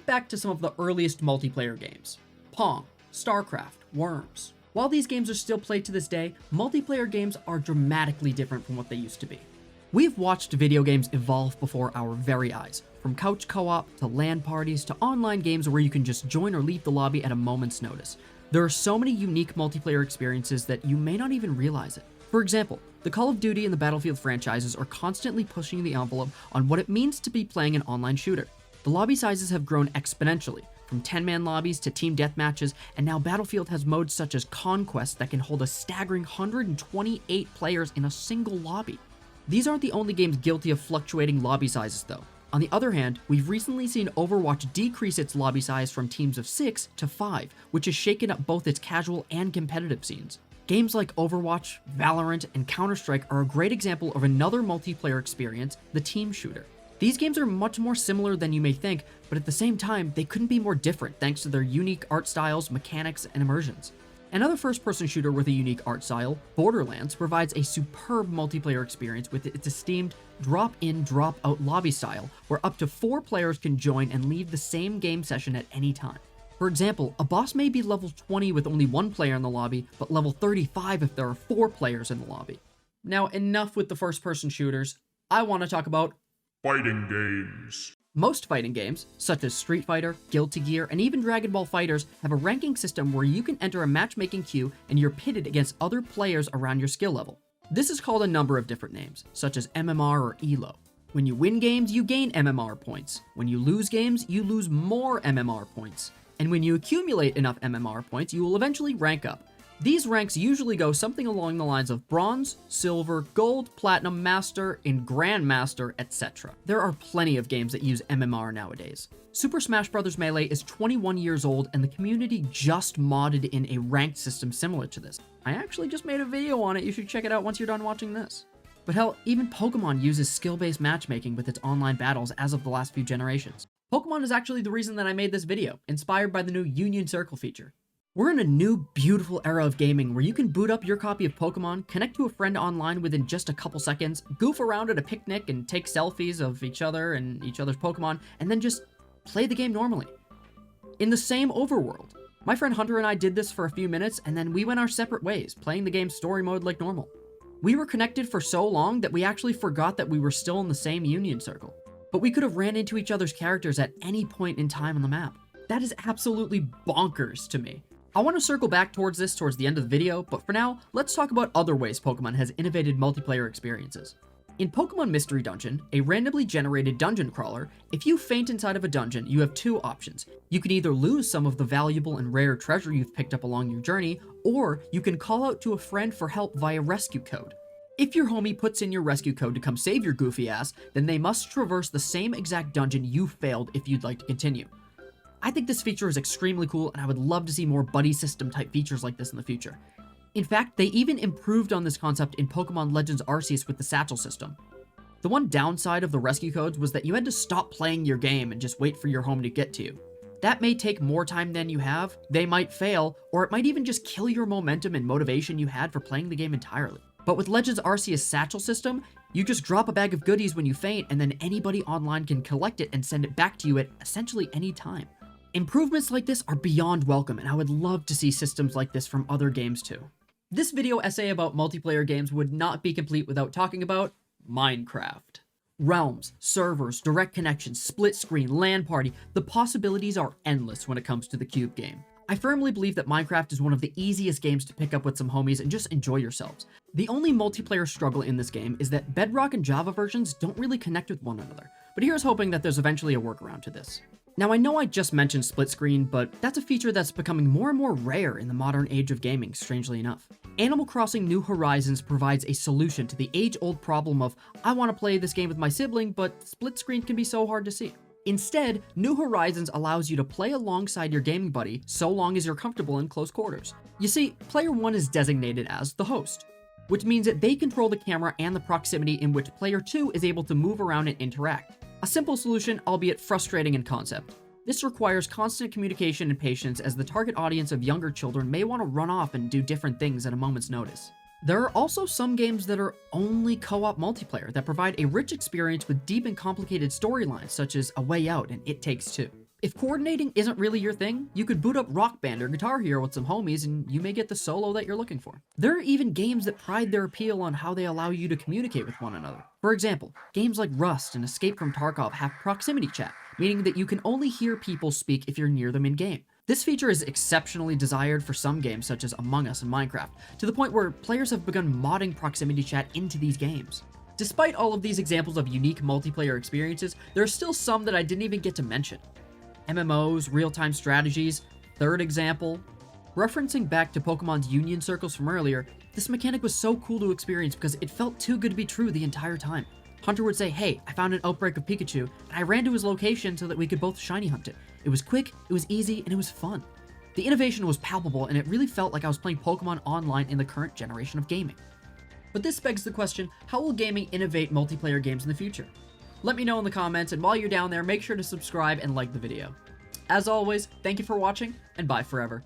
back to some of the earliest multiplayer games. Pong, StarCraft, Worms. While these games are still played to this day, multiplayer games are dramatically different from what they used to be. We've watched video games evolve before our very eyes, from couch co-op to LAN parties to online games where you can just join or leave the lobby at a moment's notice. There are so many unique multiplayer experiences that you may not even realize it. For example, the Call of Duty and the Battlefield franchises are constantly pushing the envelope on what it means to be playing an online shooter. The lobby sizes have grown exponentially, from 10-man lobbies to team deathmatches, and now Battlefield has modes such as Conquest that can hold a staggering 128 players in a single lobby. These aren't the only games guilty of fluctuating lobby sizes though. On the other hand, we've recently seen Overwatch decrease its lobby size from teams of 6 to 5, which has shaken up both its casual and competitive scenes. Games like Overwatch, Valorant, and Counter-Strike are a great example of another multiplayer experience, the team shooter. These games are much more similar than you may think, but at the same time, they couldn't be more different thanks to their unique art styles, mechanics, and immersions. Another first-person shooter with a unique art style, Borderlands, provides a superb multiplayer experience with its esteemed drop-in, drop-out lobby style, where up to 4 players can join and leave the same game session at any time. For example, a boss may be level 20 with only 1 player in the lobby, but level 35 if there are 4 players in the lobby. Now, enough with the first-person shooters. I want to talk about fighting games. Most fighting games, such as Street Fighter, Guilty Gear, and even Dragon Ball FighterZ, have a ranking system where you can enter a matchmaking queue and you're pitted against other players around your skill level. This is called a number of different names, such as MMR or ELO. When you win games, you gain MMR points. When you lose games, you lose more MMR points. And when you accumulate enough MMR points, you will eventually rank up. These ranks usually go something along the lines of Bronze, Silver, Gold, Platinum, Master, and Grandmaster, etc. There are plenty of games that use MMR nowadays. Super Smash Bros. Melee is 21 years old and the community just modded in a ranked system similar to this. I actually just made a video on it, you should check it out once you're done watching this. But hell, even Pokemon uses skill-based matchmaking with its online battles as of the last few generations. Pokemon is actually the reason that I made this video, inspired by the new Union Circle feature. We're in a new, beautiful era of gaming where you can boot up your copy of Pokemon, connect to a friend online within just a couple seconds, goof around at a picnic and take selfies of each other and each other's Pokemon, and then just play the game normally. In the same overworld. My friend Hunter and I did this for a few minutes, and then we went our separate ways, playing the game's story mode like normal. We were connected for so long that we actually forgot that we were still in the same Union Circle. But we could have ran into each other's characters at any point in time on the map. That is absolutely bonkers to me. I want to circle back towards this towards the end of the video, but for now, let's talk about other ways Pokemon has innovated multiplayer experiences. In Pokemon Mystery Dungeon, a randomly generated dungeon crawler, if you faint inside of a dungeon, you have 2 options. You can either lose some of the valuable and rare treasure you've picked up along your journey, or you can call out to a friend for help via rescue code. If your homie puts in your rescue code to come save your goofy ass, then they must traverse the same exact dungeon you failed if you'd like to continue. I think this feature is extremely cool, and I would love to see more buddy system type features like this in the future. In fact, they even improved on this concept in Pokemon Legends Arceus with the satchel system. The one downside of the rescue codes was that you had to stop playing your game and just wait for your home to get to you. That may take more time than you have, they might fail, or it might even just kill your momentum and motivation you had for playing the game entirely. But with Legends Arceus satchel system, you just drop a bag of goodies when you faint, and then anybody online can collect it and send it back to you at essentially any time. Improvements like this are beyond welcome, and I would love to see systems like this from other games too. This video essay about multiplayer games would not be complete without talking about Minecraft. Realms, servers, direct connections, split screen, LAN party, the possibilities are endless when it comes to the cube game. I firmly believe that Minecraft is one of the easiest games to pick up with some homies and just enjoy yourselves. The only multiplayer struggle in this game is that Bedrock and Java versions don't really connect with one another, but here's hoping that there's eventually a workaround to this. Now, I know I just mentioned split screen, but that's a feature that's becoming more and more rare in the modern age of gaming, strangely enough. Animal Crossing New Horizons provides a solution to the age-old problem of, I want to play this game with my sibling, but split screen can be so hard to see. Instead, New Horizons allows you to play alongside your gaming buddy so long as you're comfortable in close quarters. You see, Player 1 is designated as the host, which means that they control the camera and the proximity in which Player 2 is able to move around and interact. A simple solution, albeit frustrating in concept. This requires constant communication and patience, as the target audience of younger children may want to run off and do different things at a moment's notice. There are also some games that are only co-op multiplayer that provide a rich experience with deep and complicated storylines, such as A Way Out and It Takes Two. If coordinating isn't really your thing, you could boot up Rock Band or Guitar Hero with some homies and you may get the solo that you're looking for. There are even games that pride their appeal on how they allow you to communicate with one another. For example, games like Rust and Escape from Tarkov have proximity chat, meaning that you can only hear people speak if you're near them in game. This feature is exceptionally desired for some games such as Among Us and Minecraft, to the point where players have begun modding proximity chat into these games. Despite all of these examples of unique multiplayer experiences, there are still some that I didn't even get to mention. MMOs, real-time strategies, third example. Referencing back to Pokemon's Union Circles from earlier, this mechanic was so cool to experience because it felt too good to be true the entire time. Hunter would say, "Hey, I found an outbreak of Pikachu," and I ran to his location so that we could both shiny hunt it. It was quick, it was easy, and it was fun. The innovation was palpable, and it really felt like I was playing Pokemon online in the current generation of gaming. But this begs the question, how will gaming innovate multiplayer games in the future? Let me know in the comments, and while you're down there, make sure to subscribe and like the video. As always, thank you for watching, and bye forever.